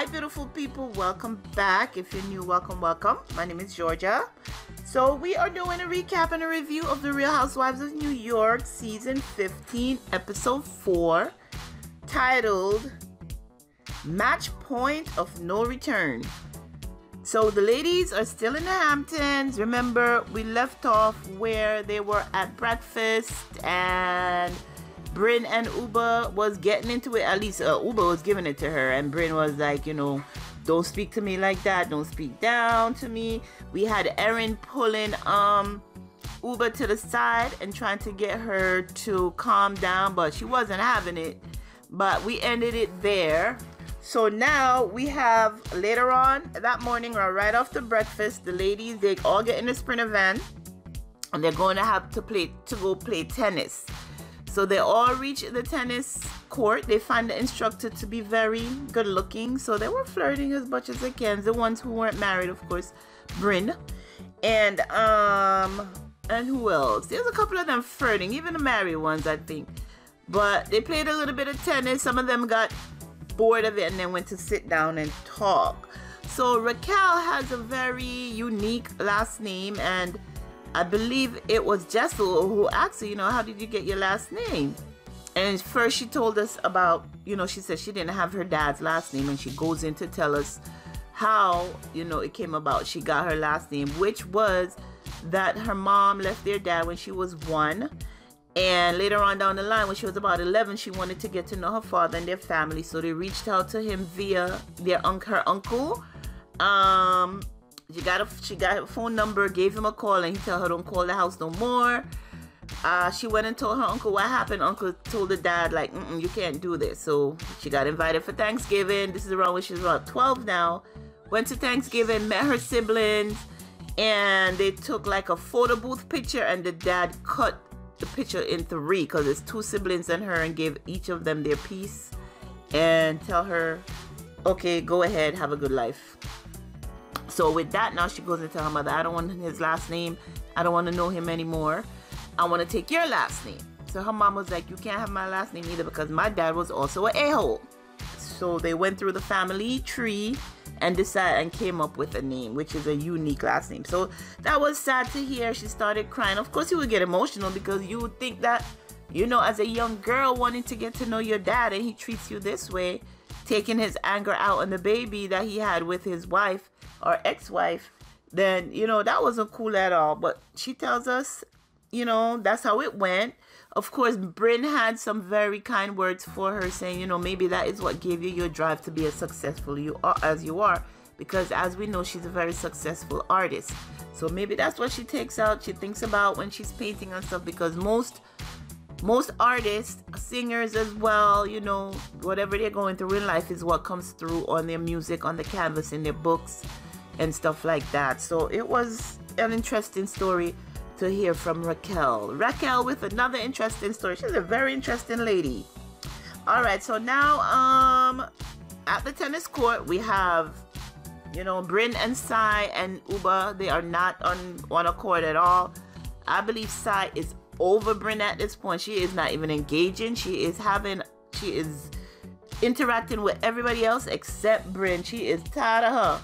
Hi beautiful people, welcome back. If you're new, welcome. My name is Georgia. So we are doing a recap and a review of the Real Housewives of New York season 15 episode 4, titled Match Point of No Return. So the ladies are still in the Hamptons. Remember, we left off where they were at breakfast and Bryn and Uba was getting into it. At least Uba was giving it to her, and Bryn was like, don't speak to me like that. Don't speak down to me. We had Erin pulling Uba to the side and trying to get her to calm down, but she wasn't having it. But we ended it there. So now we have later on that morning, or right after breakfast, the ladies, they all get in the Sprinter van and they're going to have to go play tennis. So they all reach the tennis court. They find the instructor to be very good looking. So they were flirting as much as they can. The ones who weren't married, of course, Bryn. And who else? There's a couple of them flirting, even the married ones, I think. But they played a little bit of tennis. Some of them got bored of it and then went to sit down and talk. So Raquel has a very unique last name, and I believe it was Jessel who asked her, how did you get your last name? And first she told us about, she said she didn't have her dad's last name, and she goes in to tell us how, it came about. She got her last name, which was that her mom left their dad when she was 1. And later on down the line, when she was about 11, she wanted to get to know her father and their family. So they reached out to him via her uncle. She got a phone number, gave him a call, and he told her don't call the house no more. She went and told her uncle what happened. Uncle told the dad, like, you can't do this. So she got invited for Thanksgiving. This is around when she's about 12 now. Went to Thanksgiving, met her siblings, and they took like a photo booth picture, and the dad cut the picture in 3 because it's 2 siblings and her, and gave each of them their piece and tell her, okay, go ahead, have a good life. So with that, now she goes and tell her mother, I don't want his last name. I don't want to know him anymore. I want to take your last name. So her mom was like, you can't have my last name either because my dad was also an a-hole. So they went through the family tree and decided and came up with a name, which is a unique last name. So that was sad to hear. She started crying. Of course, you would get emotional because you would think that, as a young girl wanting to get to know your dad, and he treats you this way, taking his anger out on the baby that he had with his wife or ex-wife, then, that wasn't cool at all. But she tells us, that's how it went. Of course, Bryn had some very kind words for her, saying, maybe that is what gave you your drive to be as successful as you are. Because as we know, she's a very successful artist. So maybe that's what she thinks about when she's painting and stuff. Because most artists, singers as well, whatever they're going through in life is what comes through on their music, on the canvas, in their books and stuff like that. So it was an interesting story to hear from Raquel with another interesting story. She's a very interesting lady. All right, so now at the tennis court we have Bryn and Sai and Uba. They are not on one accord at all. I believe Sai is over Bryn at this point. She is not even engaging. She is interacting with everybody else except Bryn. She is tired of her.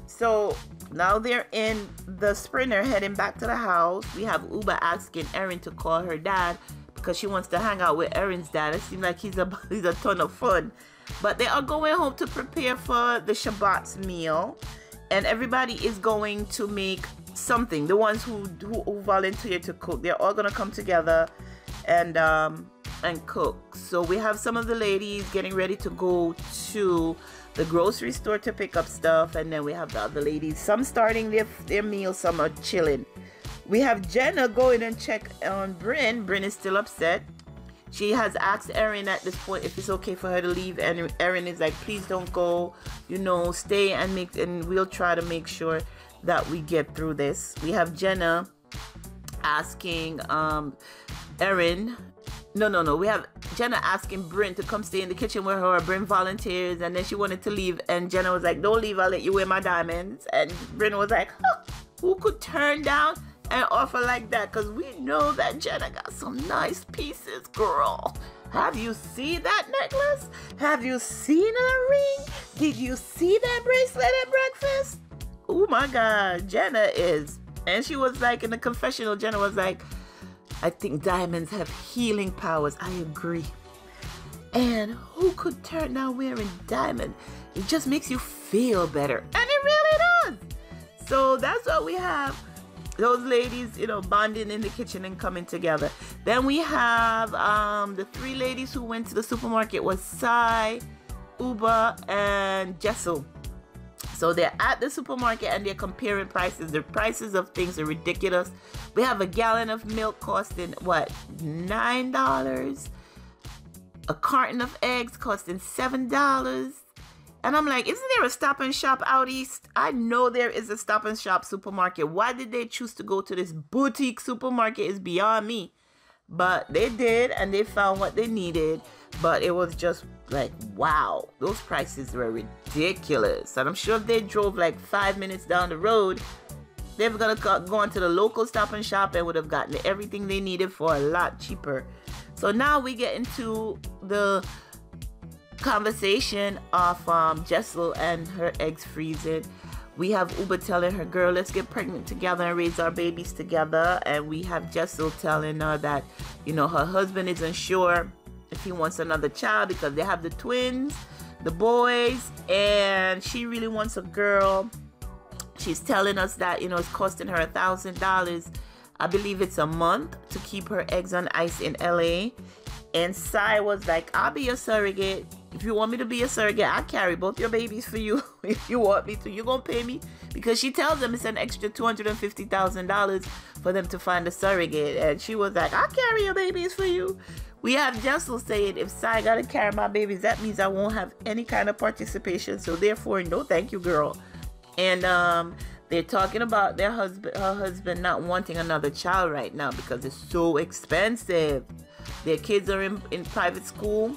So now they're in the Sprinter heading back to the house. We have Uba asking Erin to call her dad because she wants to hang out with Erin's dad. It seems like he's a ton of fun. But they are going home to prepare for the Shabbat's meal. And everybody is going to make something. The ones who volunteer to cook, they're all going to come together and cook. So we have some of the ladies getting ready to go to the grocery store to pick up stuff, and then we have the other ladies, some starting their meal, some are chilling. We have Jenna going and check on Bryn. Bryn is still upset. She has asked Erin at this point if it's okay for her to leave, and Erin is like, please don't go, stay and we'll try to make sure that we get through this. We have Jenna asking Erin, we have Jenna asking Bryn to come stay in the kitchen with her. Bryn volunteers, and then she wanted to leave, and Jenna was like, don't leave, I'll let you wear my diamonds. And Bryn was like, who could turn down an offer like that? Because we know that Jenna got some nice pieces, girl. Have you seen that necklace? Have you seen her ring? Did you see that bracelet at breakfast? Oh my God, Jenna is. And she was like, in the confessional, Jenna was like, I think diamonds have healing powers. I agree. And who could turn down wearing diamond? It just makes you feel better. And it really does. So that's what we have. Those ladies, you know, bonding in the kitchen and coming together. Then we have the three ladies who went to the supermarket was Sai, Uba, and Jessel. So they're at the supermarket and they're comparing prices. The prices of things are ridiculous. We have a gallon of milk costing, what, $9? A carton of eggs costing $7. And I'm like, isn't there a Stop and Shop out east? I know there is a Stop and Shop supermarket. Why did they choose to go to this boutique supermarket is beyond me. But they did, and they found what they needed. But it was just like, wow, those prices were ridiculous. And I'm sure if they drove like 5 minutes down the road, they were going to go into the local Stop and Shop and would have gotten everything they needed for a lot cheaper. So now we get into the conversation of Jessel and her eggs freezing. We have Uba telling her, girl, let's get pregnant together and raise our babies together. And we have Jessel telling her that, you know, her husband isn't sure if he wants another child because they have the twins, the boys, and she really wants a girl. She's telling us that, you know, it's costing her $1,000. I believe it's a month to keep her eggs on ice in LA. And Sai was like, I'll be a surrogate. If you want me to be a surrogate, I'll carry both your babies for you. If you want me to, you're going to pay me. Because she tells them it's an extra $250,000 for them to find a surrogate. And she was like, I'll carry your babies for you. We have Jessel saying, if Sai got to carry my babies, that means I won't have any kind of participation. So therefore, no thank you, girl. And they're talking about her husband not wanting another child right now because it's so expensive. Their kids are in private school,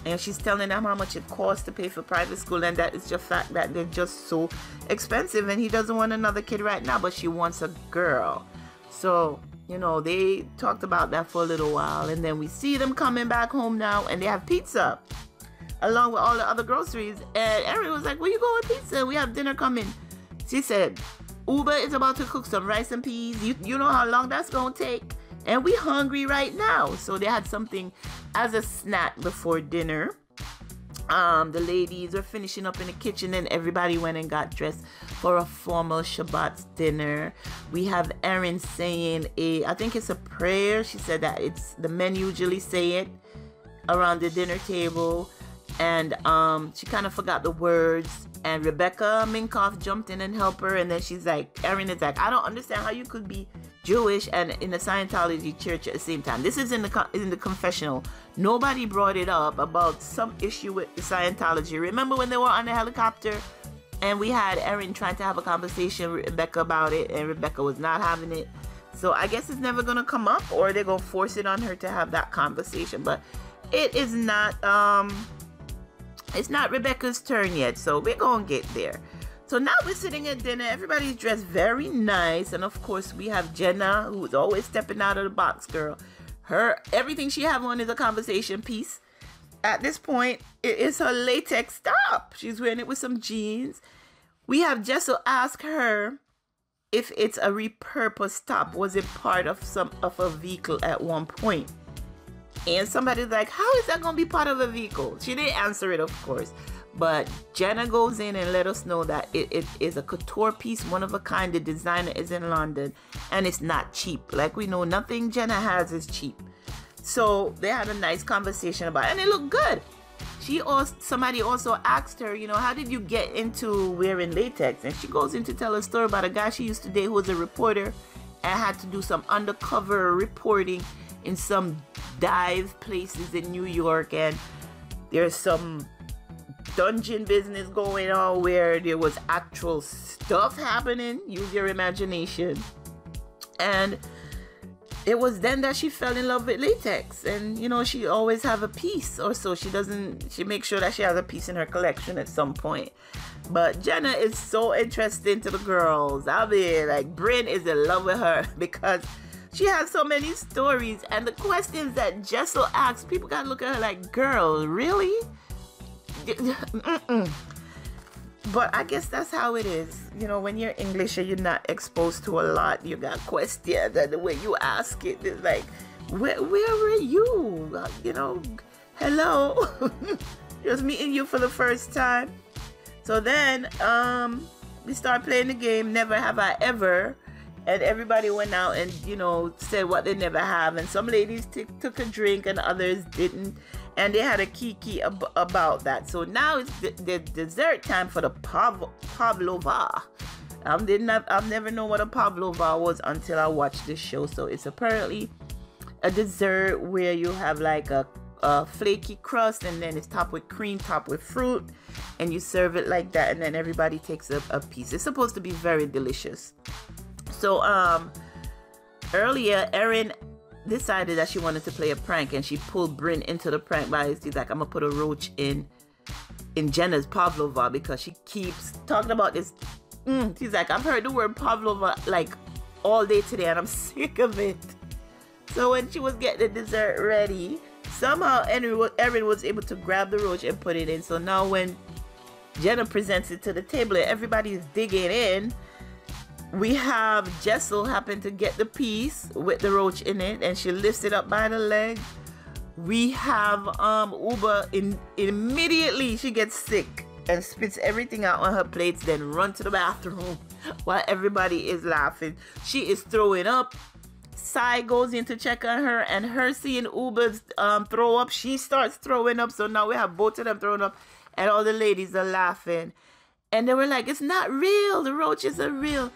and she's telling them how much it costs to pay for private school, and that is just fact that they're just so expensive, and he doesn't want another kid right now, but she wants a girl. So, you know, they talked about that for a little while, and then we see them coming back home now, and they have pizza along with all the other groceries, and Erin was like, where you going with pizza? We have dinner coming. She said, Uba is about to cook some rice and peas. You know how long that's going to take? And we hungry right now. So they had something as a snack before dinner. The ladies are finishing up in the kitchen and everybody went and got dressed for a formal Shabbat dinner. We have Erin saying I think it's a prayer. She said that it's the men usually say it around the dinner table. And she kind of forgot the words. And Rebecca Minkoff jumped in and helped her. And then she's like, Erin is like, I don't understand how you could be Jewish and in the Scientology church at the same time. This is in the confessional. Nobody brought it up about some issue with the Scientology. Remember when they were on the helicopter and we had Erin trying to have a conversation with Rebecca about it, and Rebecca was not having it. So I guess it's never gonna come up, or they're gonna force it on her to have that conversation. But it is not it's not Rebecca's turn yet, so we're gonna get there. So now we're sitting at dinner. Everybody's dressed very nice. And of course, we have Jenna, who's always stepping out of the box, girl. Everything she have on is a conversation piece. At this point, it is her latex top. She's wearing it with some jeans. We have Jessel ask her if it's a repurposed top. Was it part of a vehicle at one point? And somebody's like, how is that going to be part of a vehicle? She didn't answer it, of course. But Jenna goes in and let us know that it is a couture piece, one of a kind. The designer is in London, and it's not cheap. Like we know, nothing Jenna has is cheap. So they had a nice conversation about it, and it looked good. Somebody also asked her, you know, how did you get into wearing latex? And she goes in to tell a story about a guy she used to date who was a reporter and had to do some undercover reporting in some dive places in New York, and there's some dungeon business going on where there was actual stuff happening. Use your imagination. And it was then that she fell in love with latex. And you know, she always have a piece or so. She makes sure that she has a piece in her collection at some point. But Jenna is so interesting to the girls. I mean, like, Bryn is in love with her because She has so many stories, and the questions that Jessel asks, people gotta look at her like, girl, really? But I guess that's how it is. You know, when you're English and you're not exposed to a lot, you got questions, and the way you ask it is like, where were you? You know, hello. Just meeting you for the first time. So then we start playing the game, Never Have I Ever. And everybody went out and, you know, said what they never have. And some ladies took a drink and others didn't. And they had a kiki about that. So now it's the dessert time for the pavlova. I've never known what a pavlova was until I watched this show. So it's apparently a dessert where you have like a flaky crust, and then it's topped with cream, topped with fruit, and you serve it like that, and then everybody takes a piece. It's supposed to be very delicious. So earlier Erin decided that she wanted to play a prank, and she pulled Bryn into the prank by she's like, I'm gonna put a roach in Jenna's pavlova because she keeps talking about this. She's like, I've heard the word pavlova like all day today and I'm sick of it. So when she was getting the dessert ready, somehow Erin was able to grab the roach and put it in. So now when Jenna presents it to the table and everybody's digging in, we have Jessel happen to get the piece with the roach in it, and she lifts it up by the leg. We have Uba immediately she gets sick and spits everything out on her plates, then run to the bathroom while everybody is laughing. She is throwing up. Sai goes in to check on her, and her seeing Uba's throw up, she starts throwing up. So now we have both of them throwing up, and all the ladies are laughing. And they were like, it's not real. The roaches are real.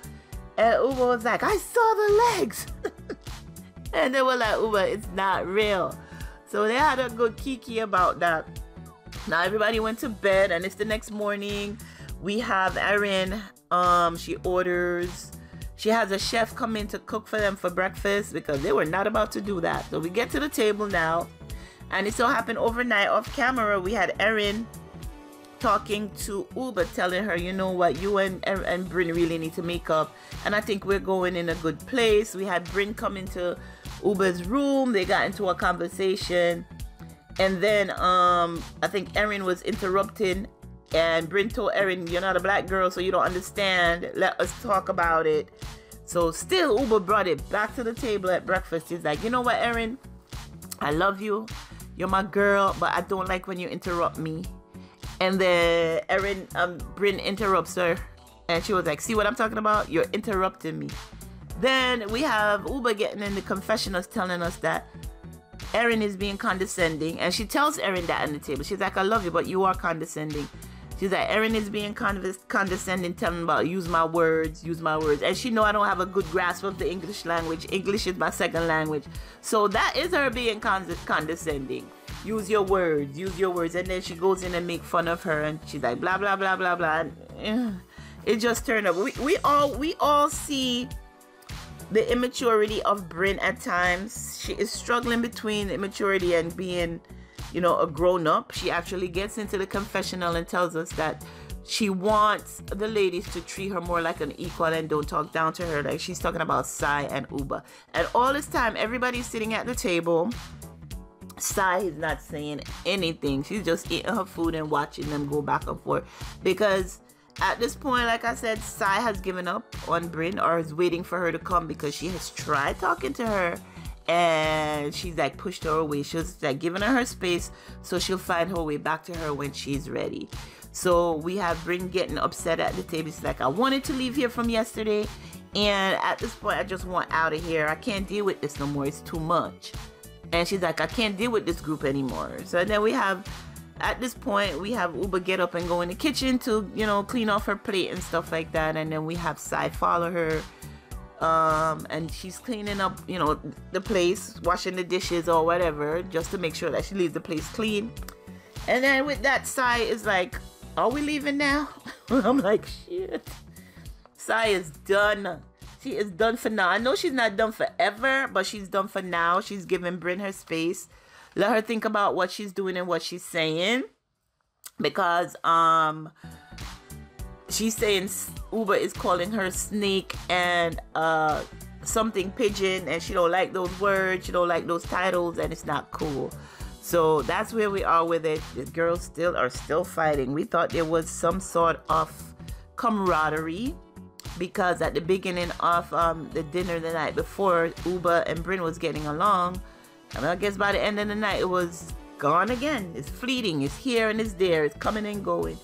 And Uba was like, I saw the legs. And they were like, Uba, it's not real. So they had a good kiki about that. Now everybody went to bed, and it's the next morning. We have Erin. She has a chef come in to cook for them for breakfast because they were not about to do that. So we get to the table now, and it so happened overnight off camera we had Erin talking to Uba, telling her, you know what, you and Bryn really need to make up, and I think we're going in a good place. We had Bryn come into Uba's room. They got into a conversation, and then I think Erin was interrupting, and Bryn told Erin, you're not a black girl, so you don't understand. Let us talk about it. So still Uba brought it back to the table at breakfast. He's like, you know what, Erin, I love you. You're my girl, but I don't like when you interrupt me. And then Bryn interrupts her, and she was like, see what I'm talking about? You're interrupting me. Then we have Uba getting in the confessionals telling us that Erin is being condescending, and she tells Erin that on the table. She's like, I love you, but you are condescending. She's like, Erin is being condescending, telling about use my words. And she know I don't have a good grasp of the English language. English is my second language. So that is her being condescending. Use your words. And then she goes in and make fun of her, and she's like, blah, blah, blah, blah, blah. And it just turned up. We all see the immaturity of Bryn at times. She is struggling between immaturity and being, you know, a grown-up. She actually gets into the confessional and tells us that she wants the ladies to treat her more like an equal and don't talk down to her. Like she's talking about Sai and Uba. And all this time, everybody's sitting at the table. Sai is not saying anything. She's just eating her food and watching them go back and forth. Because at this point, like I said, Sai has given up on Bryn, or is waiting for her to come, because she has tried talking to her and she's like pushed her away. She's like giving her space, so she'll find her way back to her when she's ready. So we have Bryn getting upset at the table. She's like, I wanted to leave here from yesterday, and at this point I just want out of here. I can't deal with this no more. It's too much. And she's like, I can't deal with this group anymore. So then we have, at this point, we have Uba get up and go in the kitchen to, you know, clean off her plate and stuff like that. And then we have Sai follow her. And she's cleaning up, you know, the place, washing the dishes or whatever, just to make sure that she leaves the place clean. And then with that, Sai is like, are we leaving now? I'm like, shit. Sai is done. She is done for now. I know she's not done forever, but she's done for now. She's giving Bryn her space. Let her think about what she's doing and what she's saying. Because she's saying Uba is calling her snake and something pigeon, and she don't like those words, she don't like those titles, and it's not cool. So that's where we are with it. The girls are still fighting. We thought there was some sort of camaraderie, because at the beginning of the dinner the night before, Uba and Bryn was getting along. And I guess by the end of the night, it was gone again. It's fleeting. It's here and it's there. It's coming and going.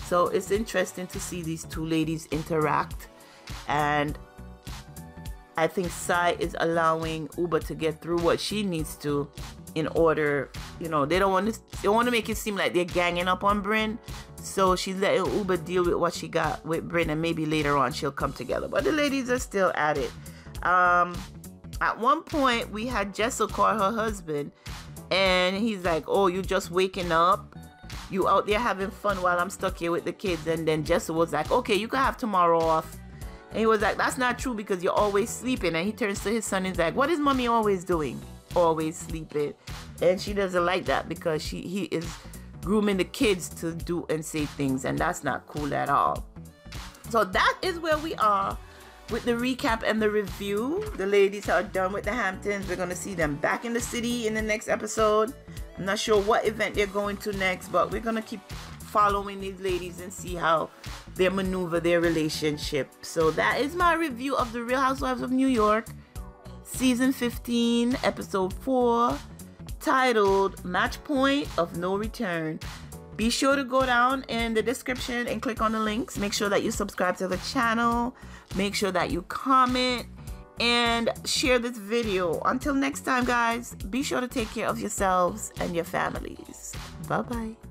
So it's interesting to see these two ladies interact. And I think Sai is allowing Uba to get through what she needs to, in order, you know, they want to make it seem like they're ganging up on Bryn. So she's letting Uba deal with what she got with Bryn, and maybe later on she'll come together. But the ladies are still at it. At one point, we had Jessel call her husband, and he's like, oh, you just waking up? You out there having fun while I'm stuck here with the kids? And then Jessel was like, okay, you can have tomorrow off. And he was like, that's not true, because you're always sleeping. And he turns to his son and he's like, what is mommy always doing? Always sleeping. And she doesn't like that, because he is grooming the kids to do and say things, and that's not cool at all. So that is where we are with the recap and the review. The ladies are done with the Hamptons. We're going to see them back in the city in the next episode. I'm not sure what event they're going to next, but we're going to keep following these ladies and see how they maneuver their relationship. So that is my review of the Real Housewives of New York, season 15, episode 4, titled Match Point of No Return. Be sure to go down in the description and click on the links. Make sure that you subscribe to the channel. Make sure that you comment and share this video. Until next time, guys, be sure to take care of yourselves and your families. Bye-bye.